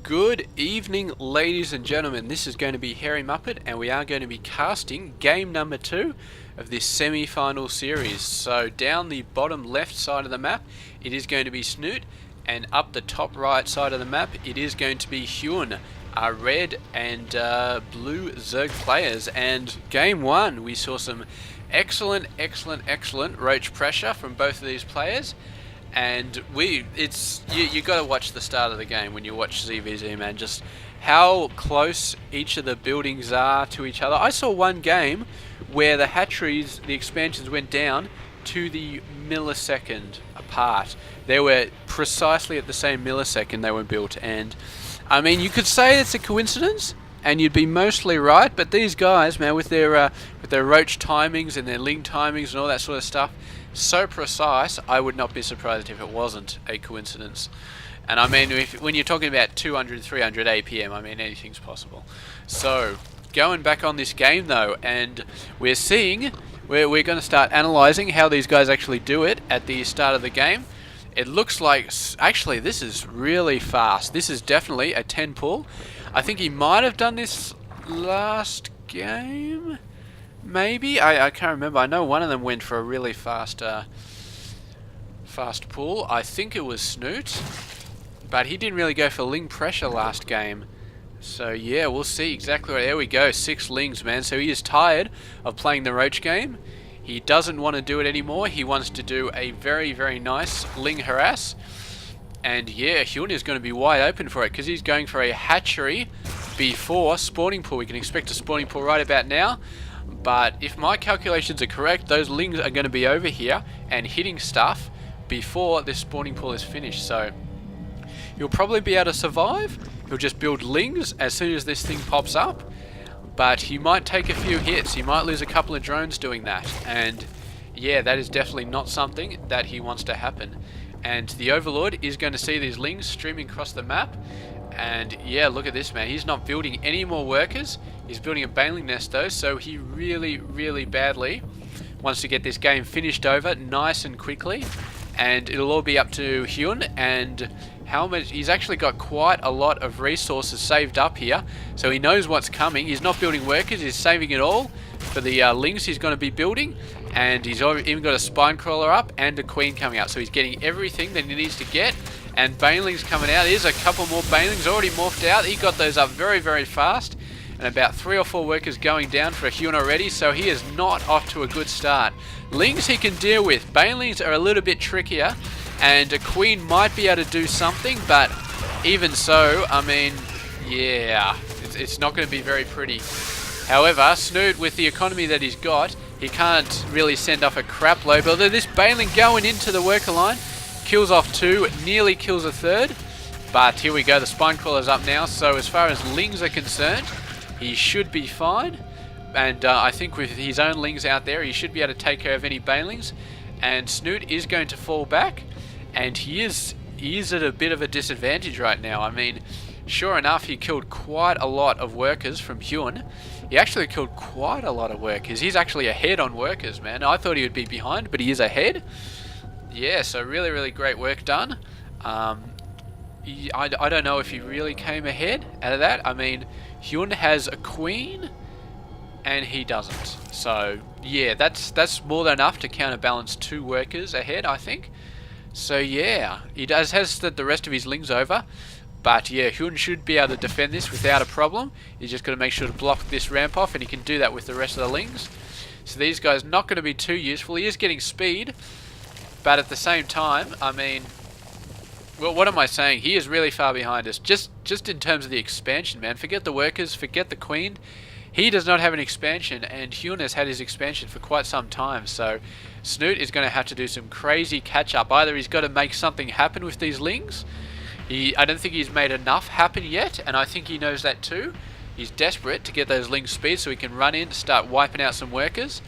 Good evening, ladies and gentlemen. This is going to be Hairy Muppet, and we are going to be casting game number 2 of this semi-final series. So down the bottom left side of the map, it is going to be Snute, and up the top right side of the map, it is going to be Hyun, our red and blue Zerg players. And game 1, we saw some excellent roach pressure from both of these players. And you got to watch the start of the game when you watch ZVZ, man. Just how close each of the buildings are to each other. I saw one game where the hatcheries, the expansions went down to the millisecond apart. They were precisely at the same millisecond they were built, and I mean, you could say it's a coincidence, and you'd be mostly right. But these guys, man, with their roach timings and their ling timings and all that sort of stuff, so precise, I would not be surprised if it wasn't a coincidence. And I mean, when you're talking about 200, 300 APM, I mean, anything's possible. So, going back on this game though, and we're going to start analysing how these guys actually do it at the start of the game. It looks like, actually, this is really fast. This is definitely a 10 pull. I think he might have done this last game. Maybe? I can't remember. I know one of them went for a really fast pull. I think it was Snute, but he didn't really go for ling pressure last game. So yeah, we'll see exactly. There we go, 6 lings, man. So he is tired of playing the roach game. He doesn't want to do it anymore. He wants to do a very nice ling harass. And yeah, Hyun is going to be wide open for it because he's going for a hatchery before spawning pool. We can expect a spawning pool right about now. But if my calculations are correct, those lings are going to be over here and hitting stuff before this spawning pool is finished. So he'll probably be able to survive. He'll just build lings as soon as this thing pops up. But he might take a few hits. He might lose a couple of drones doing that. And yeah, that is definitely not something that he wants to happen. And the Overlord is going to see these lings streaming across the map. And yeah, look at this, man. He's not building any more workers. He's building a baneling nest though, so he really badly wants to get this game finished over nice and quickly. And it'll all be up to Hyun, and how much he's actually got quite a lot of resources saved up here, so he knows what's coming. He's not building workers, he's saving it all for the lings he's going to be building. And he's even got a spine crawler up and a queen coming out, so he's getting everything that he needs to get. And banelings coming out. There's a couple more banelings already morphed out. He got those up very fast. And about 3 or 4 workers going down for a Hyun already, so he is not off to a good start. Lings he can deal with. Banelings are a little bit trickier, and a queen might be able to do something, but even so, I mean, yeah, it's not going to be very pretty. However, Snute, with the economy that he's got, he can't really send off a crap load. But this baneling going into the worker line, kills off 2, nearly kills a 3rd. But here we go, the spine crawler's up now, so as far as lings are concerned, he should be fine. And I think with his own lings out there, he should be able to take care of any banelings. And Snute is going to fall back, and he is at a bit of a disadvantage right now. I mean, sure enough, he killed quite a lot of workers from Hyun. He actually killed quite a lot of workers. He's actually ahead on workers, man. I thought he would be behind, but he is ahead. Yeah, so really great work done. I don't know if he really came ahead out of that. I mean, Hyun has a queen, and he doesn't. So yeah, that's more than enough to counterbalance 2 workers ahead, I think. So yeah, he has the rest of his lings over. But yeah, Hyun should be able to defend this without a problem. He's just got to make sure to block this ramp off, and he can do that with the rest of the lings. So these guys not going to be too useful. He is getting speed, but at the same time, I mean, well, what am I saying? He is really far behind us. Just in terms of the expansion, man. Forget the workers, forget the queen. He does not have an expansion, and Hyun has had his expansion for quite some time. So Snute is going to have to do some crazy catch-up. Either he's got to make something happen with these lings. I don't think he's made enough happen yet, and I think he knows that too. He's desperate to get those lings speed so he can run in, start wiping out some workers.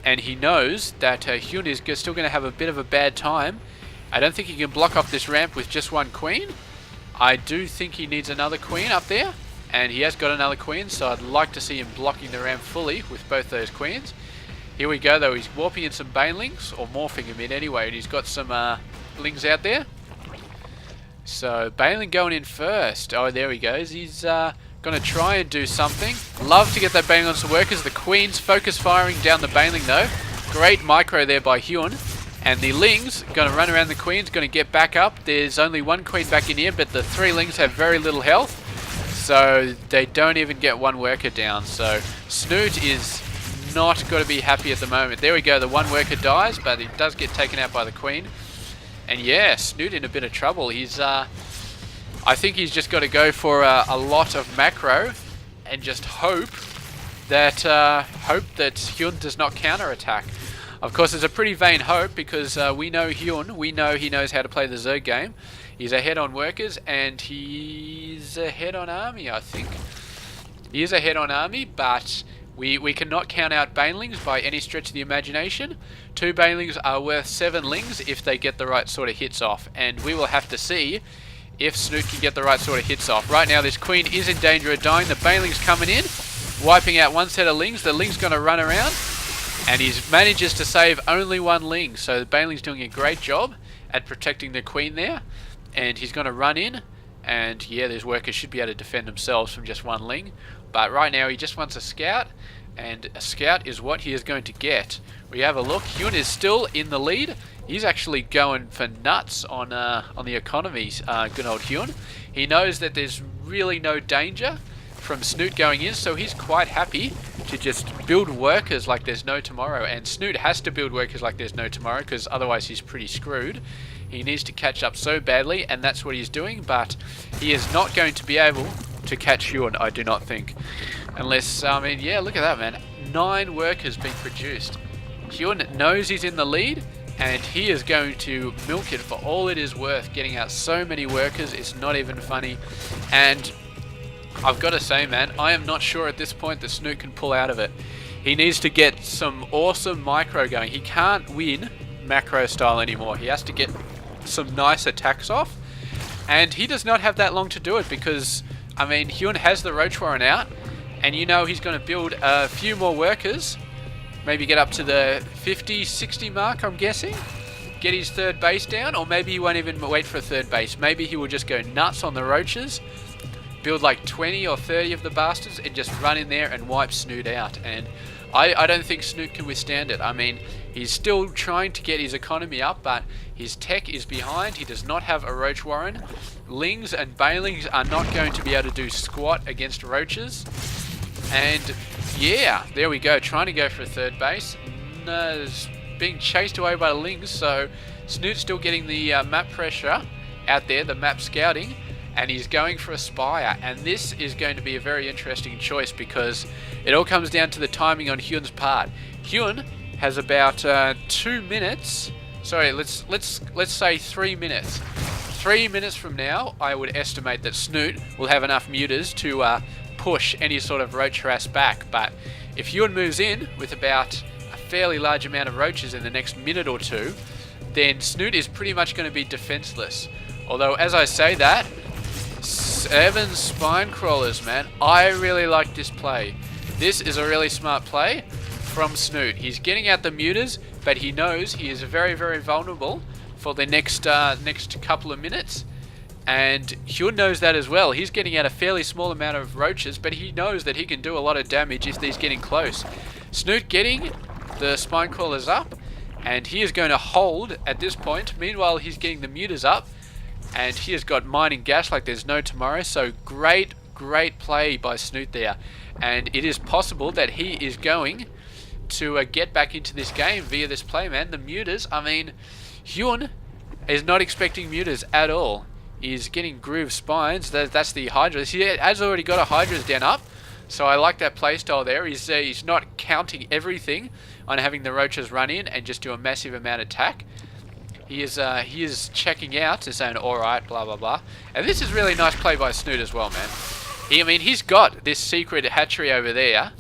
And he knows that Hyun is still going to have a bit of a bad time. I don't think he can block off this ramp with just 1 queen. I do think he needs another queen up there, and he has got another queen, so I'd like to see him blocking the ramp fully with both those queens. Here we go though, he's warping in some banelings, or morphing them in anyway, and he's got some lings out there. So Bailin going in first. Oh, there he goes. He's going to try and do something. Love to get that Bailin on some workers. The Queen's focus firing down the Bailin though. Great micro there by Hyun. And the Lings going to run around the Queen's, going to get back up. There's only one Queen back in here, but the 3 Lings have very little health. So they don't even get one worker down. So Snute is not going to be happy at the moment. There we go. The one worker dies, but he does get taken out by the Queen. And yeah, Snute in a bit of trouble. He's, I think he's just got to go for a lot of macro and just hope that Hyun does not counterattack. Of course, it's a pretty vain hope because we know Hyun. We know he knows how to play the Zerg game. He's ahead on workers and he's ahead on army, I think. He is ahead on army, but we cannot count out Banelings by any stretch of the imagination. 2 Banelings are worth 7 Lings if they get the right sort of hits off, and we will have to see if Snute can get the right sort of hits off. Right now, this Queen is in danger of dying. The Baneling's coming in, wiping out one set of Lings. The Ling's going to run around, and he manages to save only 1 Ling. So the Baneling's doing a great job at protecting the Queen there, and he's going to run in, and yeah, these workers should be able to defend themselves from just 1 Ling. But right now, he just wants a scout, and a scout is what he is going to get. We have a look. Hyun is still in the lead. He's actually going for nuts on the economies. Good old Hyun. He knows that there's really no danger from Snute going in, so he's quite happy to just build workers like there's no tomorrow. And Snute has to build workers like there's no tomorrow because otherwise he's pretty screwed. He needs to catch up so badly, and that's what he's doing. But he is not going to be able to catch Hyun, I do not think. Unless, I mean, yeah, look at that, man. 9 workers being produced. Hyun knows he's in the lead, and he is going to milk it for all it is worth, getting out so many workers. It's not even funny. And I've got to say, man, I am not sure at this point that Snute can pull out of it. He needs to get some awesome micro going. He can't win macro style anymore. He has to get some nice attacks off, and he does not have that long to do it because, I mean, Hyun has the Roach Warren out, and you know he's going to build a few more workers, maybe get up to the 50, 60 mark, I'm guessing, get his 3rd base down, or maybe he won't even wait for a 3rd base. Maybe he will just go nuts on the roaches, build like 20 or 30 of the bastards, and just run in there and wipe Snute out. And I don't think Snute can withstand it. I mean, he's still trying to get his economy up, but his tech is behind. He does not have a Roach Warren. Lings and Banelings are not going to be able to do squat against roaches. And yeah, there we go, trying to go for a 3rd base. No, being chased away by the Lings, so Snute's still getting the map pressure out there, the map scouting, and he's going for a Spire. And this is going to be a very interesting choice because it all comes down to the timing on Hyun's part. Hyun has about 2 minutes. Sorry, let's say 3 minutes. 3 minutes from now, I would estimate that Snute will have enough muters to push any sort of roach harass back. But if Hyun moves in with about a fairly large amount of roaches in the next minute or two, then Snute is pretty much going to be defenseless. Although, as I say that, 7 spine crawlers, man. I really like this play. This is a really smart play from Snute. He's getting out the muters, but he knows he is very, very vulnerable for the next couple of minutes. And Hyun knows that as well. He's getting out a fairly small amount of roaches, but he knows that he can do a lot of damage if he's getting close. Snute getting the spine crawlers up, and he is going to hold at this point. Meanwhile, he's getting the muters up, and he has got mining gas like there's no tomorrow. So great play by Snute there. And it is possible that he is going to get back into this game via this play, man. The muters, I mean, Hyun is not expecting muters at all. He's getting groove spines. That's the Hydras. He has already got a Hydras den up, so I like that playstyle there. He's not counting everything on having the roaches run in and just do a massive amount of attack. He is checking out and saying, alright, blah, blah, blah. And this is really nice play by Snute as well, man. I mean, he's got this secret hatchery over there,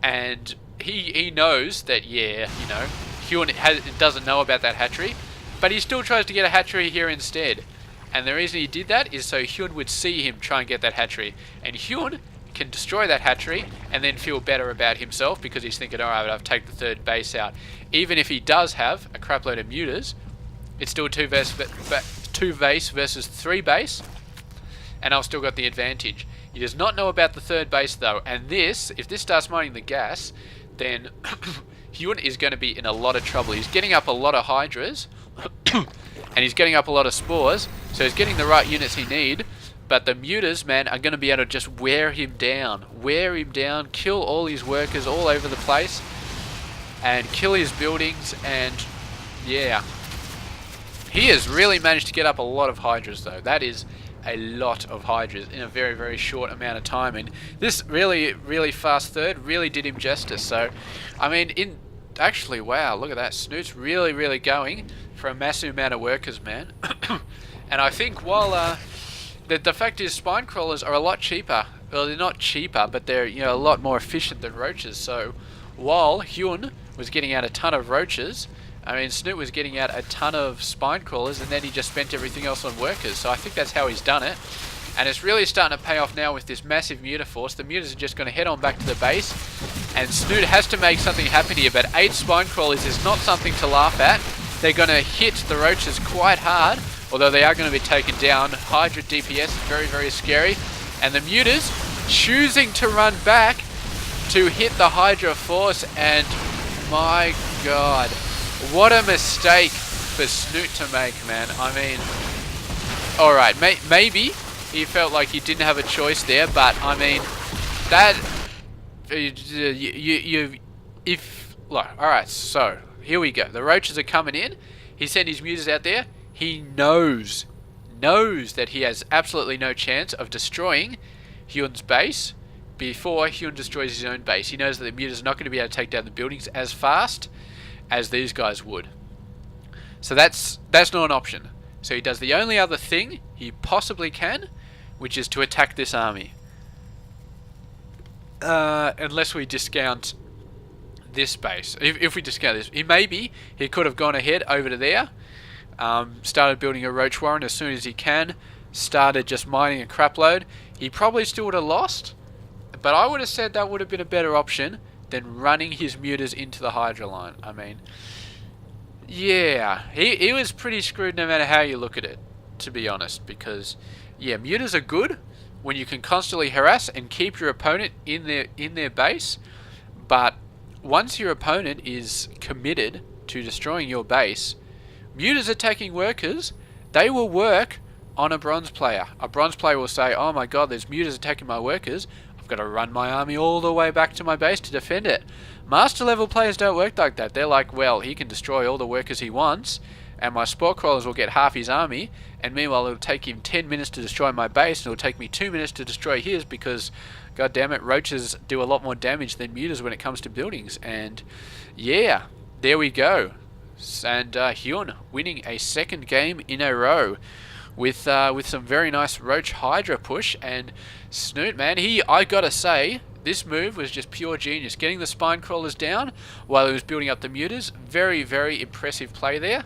and he knows that, yeah, you know, Hyun doesn't know about that hatchery, but he still tries to get a hatchery here instead. And the reason he did that is so Hyun would see him try and get that hatchery. And Hyun can destroy that hatchery and then feel better about himself because he's thinking, alright, I've taken the 3rd base out. Even if he does have a crap load of muters, it's still 2 2 base versus 3 base, and I've still got the advantage. He does not know about the 3rd base though, and this, if this starts mining the gas, then Hyun is going to be in a lot of trouble. He's getting up a lot of hydras, and he's getting up a lot of spores, so he's getting the right units he need, but the mutas, man, are going to be able to just wear him down, kill all his workers all over the place, and kill his buildings, and yeah. He has really managed to get up a lot of hydras though. That is a lot of hydras in a very, very short amount of time, and this really, really fast 3rd really did him justice. So, I mean, actually, wow, look at that. Snoot's really, really going for a massive amount of workers, man. And I think while the fact is spine crawlers are a lot cheaper. Well, they're not cheaper, but they're, you know, a lot more efficient than roaches. So while Hyun was getting out a ton of roaches, I mean, Snute was getting out a ton of spine crawlers, and then he just spent everything else on workers. So I think that's how he's done it. And it's really starting to pay off now with this massive muta force. The mutas are just going to head on back to the base, and Snute has to make something happen here. But 8 spine crawlers is not something to laugh at. They're going to hit the roaches quite hard, although they are going to be taken down. Hydra DPS is very, very scary. And the mutas choosing to run back to hit the Hydra force, and my god, what a mistake for Snute to make, man. I mean, alright, maybe he felt like he didn't have a choice there, but I mean, that, look, alright, so, here we go. The roaches are coming in. He sent his mutas out there. He knows that he has absolutely no chance of destroying Hyun's base before Hyun destroys his own base. He knows that the mutas are not going to be able to take down the buildings as fast as these guys would. So that's not an option. So he does the only other thing he possibly can, which is to attack this army. Unless we discount this base. If we discount this, he could have gone ahead over to there, started building a roach warren as soon as he can, started just mining a crap load. He probably still would have lost, but I would have said that would have been a better option than running his mutas into the Hydra line. I mean, yeah, he was pretty screwed no matter how you look at it, to be honest, because, yeah, mutas are good when you can constantly harass and keep your opponent in their base, but once your opponent is committed to destroying your base, mutas attacking workers, they will work on a bronze player. A bronze player will say, oh my god, there's mutas attacking my workers, I've got to run my army all the way back to my base to defend it. Master level players don't work like that. They're like, well, he can destroy all the workers he wants, and my spore crawlers will get half his army, and meanwhile it'll take him 10 minutes to destroy my base, and it'll take me 2 minutes to destroy his, because, god damn it, roaches do a lot more damage than mutas when it comes to buildings. And yeah, there we go. And Hyun winning a 2nd game in a row with some very nice Roach Hydra push. And Snute, man, I gotta say, this move was just pure genius. Getting the spine crawlers down while he was building up the mutas, very, very impressive play there.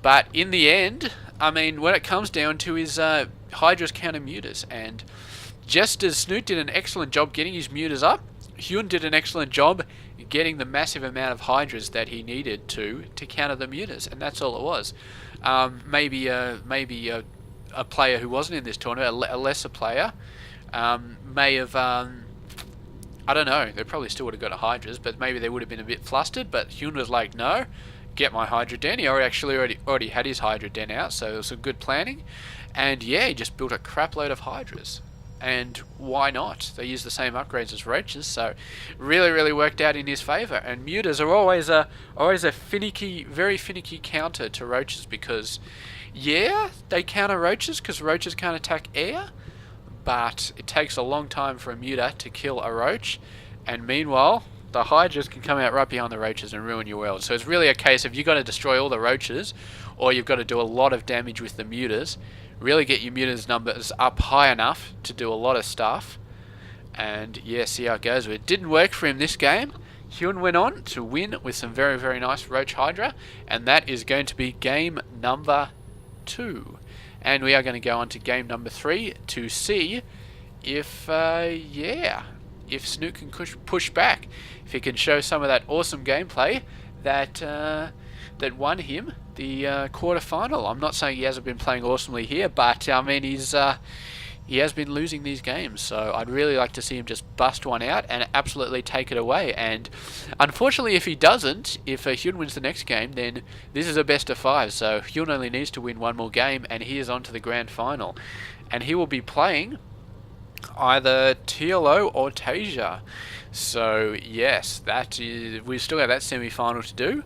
But in the end, I mean, when it comes down to his Hydras counter mutas, and just as Snute did an excellent job getting his mutas up, Hyun did an excellent job getting the massive amount of Hydras that he needed to counter the mutas, and that's all it was. Maybe a player who wasn't in this tournament, a lesser player, may have, I don't know, they probably still would have got a Hydras, but maybe they would have been a bit flustered, but Hyun was like, no, get my Hydra den. He already had his Hydra den out, so it was some good planning, and yeah, he just built a crap load of Hydras. And why not? They use the same upgrades as roaches, so really, really worked out in his favour. And mutas are always a finicky, very finicky counter to roaches, because yeah, they counter roaches because roaches can't attack air, but it takes a long time for a muta to kill a roach, and meanwhile the Hydras can come out right behind the roaches and ruin your world. So it's really a case of you got to destroy all the roaches, or you've got to do a lot of damage with the mutas. Really get your mutas numbers up high enough to do a lot of stuff. And yeah, see how it goes. It didn't work for him this game. Hyun went on to win with some very, very nice Roach Hydra, and that is going to be game number 2. And we are going to go on to game number 3 to see if if Snute can push back, if he can show some of that awesome gameplay that that won him the quarter-final. I'm not saying he hasn't been playing awesomely here, but I mean he has been losing these games, so I'd really like to see him just bust one out and absolutely take it away. And unfortunately, if he doesn't, if Hyun wins the next game, then this is a best of 5, so Hyun only needs to win one more game and he is on to the grand final. And he will be playing either TLO or Tasia. So yes, we still have that semi-final to do,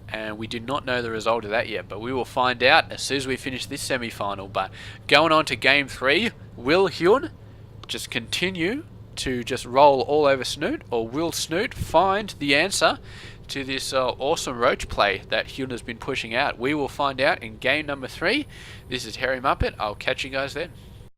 and we do not know the result of that yet, but we will find out as soon as we finish this semi-final. But going on to game 3, will Hyun just continue to just roll all over Snute, or will Snute find the answer to this awesome roach play that Hyun has been pushing out? We will find out in game number 3. This is Hairy Muppet. I'll catch you guys then.